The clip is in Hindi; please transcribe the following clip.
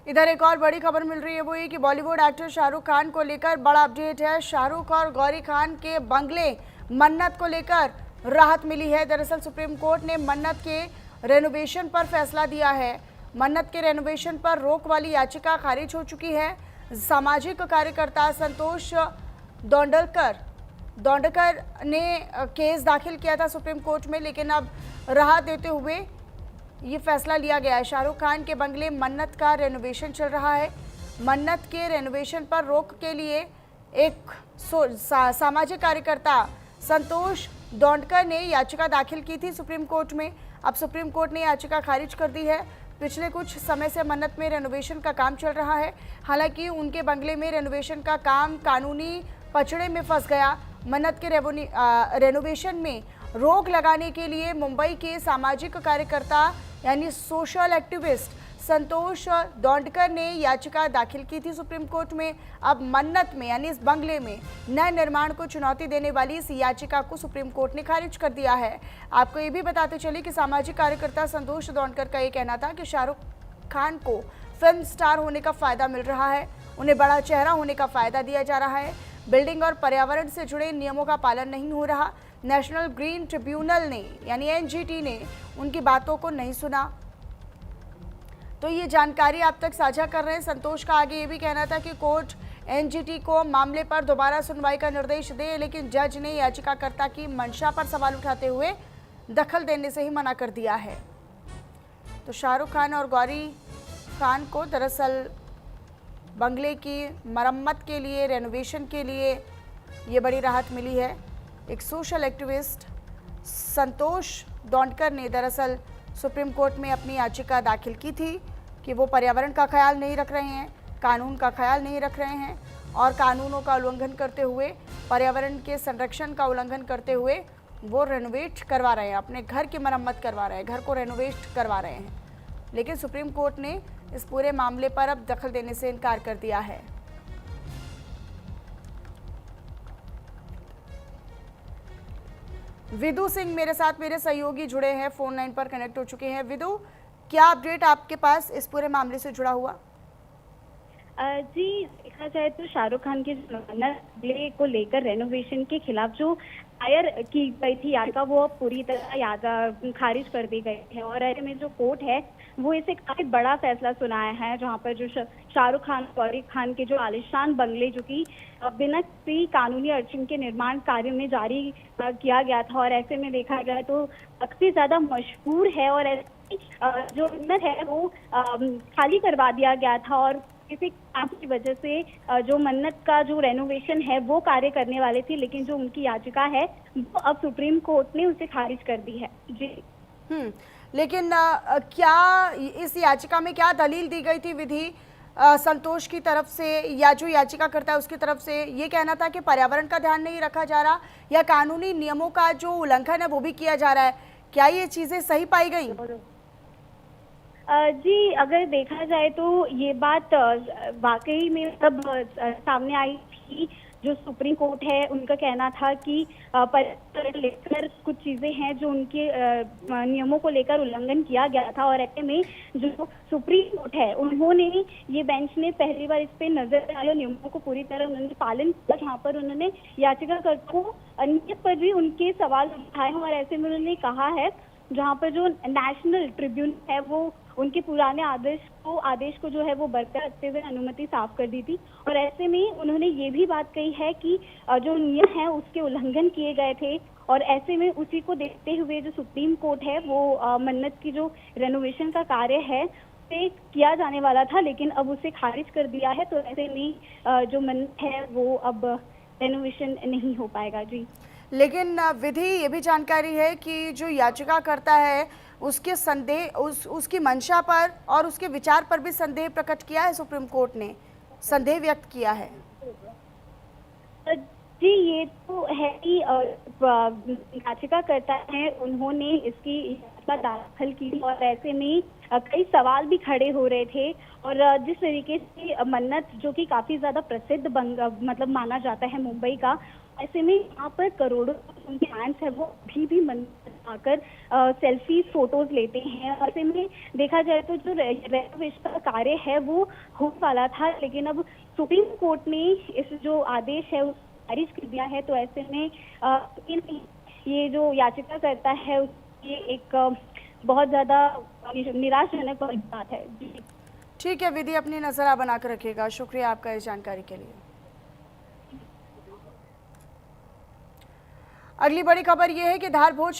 इधर एक और बड़ी खबर मिल रही है, वो ये कि बॉलीवुड एक्टर शाहरुख खान को लेकर बड़ा अपडेट है। शाहरुख और गौरी खान के बंगले मन्नत को लेकर राहत मिली है। दरअसल सुप्रीम कोर्ट ने मन्नत के रेनोवेशन पर फैसला दिया है। मन्नत के रेनोवेशन पर रोक वाली याचिका खारिज हो चुकी है। सामाजिक कार्यकर्ता संतोष दौंडकर ने केस दाखिल किया था सुप्रीम कोर्ट में, लेकिन अब राहत देते हुए ये फैसला लिया गया है। शाहरुख खान के बंगले मन्नत का रेनोवेशन चल रहा है। मन्नत के रेनोवेशन पर रोक के लिए एक सामाजिक कार्यकर्ता संतोष दौंडकर ने याचिका दाखिल की थी सुप्रीम कोर्ट में। अब सुप्रीम कोर्ट ने याचिका खारिज कर दी है। पिछले कुछ समय से मन्नत में रेनोवेशन का काम चल रहा है। हालांकि उनके बंगले में रेनोवेशन का काम कानूनी पचड़े में फंस गया। मन्नत के रेनोवेशन में रोक लगाने के लिए मुंबई के सामाजिक कार्यकर्ता यानी सोशल एक्टिविस्ट संतोष दौंडकर ने याचिका दाखिल की थी सुप्रीम कोर्ट में। अब मन्नत में यानी इस बंगले में नए निर्माण को चुनौती देने वाली इस याचिका को सुप्रीम कोर्ट ने खारिज कर दिया है। आपको ये भी बताते चले कि सामाजिक कार्यकर्ता संतोष दौंडकर का ये कहना था कि शाहरुख खान को फिल्म स्टार होने का फायदा मिल रहा है, उन्हें बड़ा चेहरा होने का फायदा दिया जा रहा है। बिल्डिंग और पर्यावरण से जुड़े नियमों का पालन नहीं हो रहा। नेशनल ग्रीन ट्रिब्यूनल ने यानी एनजीटी ने उनकी बातों को नहीं सुना। तो ये जानकारी आप तक साझा कर रहे हैं। संतोष का आगे ये भी कहना था कि कोर्ट एनजीटी को मामले पर दोबारा सुनवाई का निर्देश दे, लेकिन जज ने याचिकाकर्ता की मंशा पर सवाल उठाते हुए दखल देने से ही मना कर दिया है। तो शाहरुख खान और गौरी खान को दरअसल बंगले की मरम्मत के लिए, रेनोवेशन के लिए ये बड़ी राहत मिली है। एक सोशल एक्टिविस्ट संतोष दौंडकर ने दरअसल सुप्रीम कोर्ट में अपनी याचिका दाखिल की थी कि वो पर्यावरण का ख्याल नहीं रख रहे हैं, कानून का ख्याल नहीं रख रहे हैं और कानूनों का उल्लंघन करते हुए, पर्यावरण के संरक्षण का उल्लंघन करते हुए वो रेनोवेट करवा रहे हैं, अपने घर की मरम्मत करवा रहे हैं, घर को रेनोवेट करवा रहे हैं। लेकिन सुप्रीम कोर्ट ने इस पूरे मामले पर अब दखल देने से इनकार कर दिया है। विदु सिंह मेरे साथ, मेरे सहयोगी जुड़े हैं, फोन लाइन पर कनेक्ट हो चुके हैं। विदु, क्या अपडेट आपके पास इस पूरे मामले से जुड़ा हुआ? जी, देखा जाए तो शाहरुख खान के मामले को लेकर रेनोवेशन के खिलाफ जो दायर की गई थी याचिका, वो पूरी तरह खारिज कर दी गई है। और ऐसे में जो कोर्ट है वो इसे काफी बड़ा फैसला सुनाया है, जहां पर जो शाहरुख खान, गौरी खान के जो आलिशान बंगले जो कि बिना किसी कानूनी अड़चन के निर्माण कार्य में जारी किया गया था, और ऐसे में देखा जाए तो काफी ज्यादा मशहूर है, और ऐसे जो मन्नत है वो खाली करवा दिया गया था। और किसी काम की वजह से जो मन्नत का जो रेनोवेशन है वो कार्य करने वाले थे, लेकिन जो उनकी याचिका है वो अब सुप्रीम कोर्ट ने उसे खारिज कर दी है। जी। लेकिन क्या इस याचिका में क्या दलील दी गई थी विधि संतोष की तरफ से, या जो याचिका करता है उसकी तरफ से? ये कहना था कि पर्यावरण का ध्यान नहीं रखा जा रहा या कानूनी नियमों का जो उल्लंघन है वो भी किया जा रहा है। क्या ये चीजें सही पाई गई? जी, अगर देखा जाए तो ये बात वाकई में तब सामने आई थी। जो सुप्रीम कोर्ट है उनका कहना था कि पर्यावरण लेकर कुछ चीजें हैं जो उनके नियमों को लेकर उल्लंघन किया गया था, और ऐसे में जो सुप्रीम कोर्ट है उन्होंने, ये बेंच ने पहली बार इस पे नजर डाली और नियमों को पूरी तरह उन्होंने पालन किया, जहाँ पर उन्होंने याचिकाकर्ता को नियत पर भी उनके सवाल उठाए हैं। और ऐसे में उन्होंने कहा है, जहाँ पर जो नेशनल ट्रिब्यूनल है वो उनके पुराने आदेश को जो है वो बरकरार रखते हुए अनुमति साफ कर दी थी। और ऐसे में उन्होंने ये भी बात कही है कि जो नियम है उसके उल्लंघन किए गए थे, और ऐसे में उसी को देखते हुए जो सुप्रीम कोर्ट है वो मन्नत की जो रेनोवेशन का कार्य है उसे किया जाने वाला था, लेकिन अब उसे खारिज कर दिया है। तो ऐसे में जो मन्नत है वो अब रेनोवेशन नहीं हो पाएगा। जी, लेकिन विधि ये भी जानकारी है कि जो याचिका करता है उसके संदेह, उसकी मंशा पर और उसके विचार पर भी संदेह प्रकट किया है। सुप्रीम कोर्ट ने संदेह व्यक्त किया है। जी, ये तो है कि याचिका करता है, उन्होंने इसकी याचिका दाखिल की और ऐसे में कई सवाल भी खड़े हो रहे थे। और जिस तरीके से मन्नत, जो कि काफी ज्यादा प्रसिद्ध मतलब माना जाता है मुंबई का, ऐसे में यहाँ पर करोड़ों उनके फैंस है वो अभी भी मन्नत आकर सेल्फी फोटोज लेते हैं। और ऐसे में देखा जाए तो जो रेनोवेशन का कार्य है वो हो वाला था, लेकिन अब सुप्रीम कोर्ट ने इस जो आदेश है उस खारिज कर दिया है। तो ऐसे में ये जो याचिका करता है ये एक बहुत ज्यादा निराशाजनक बात है। जी ठीक है विधि, अपनी नजर आप बनाकर रखिएगा। शुक्रिया आपका इस जानकारी के लिए। अगली बड़ी खबर यह है कि धार भोज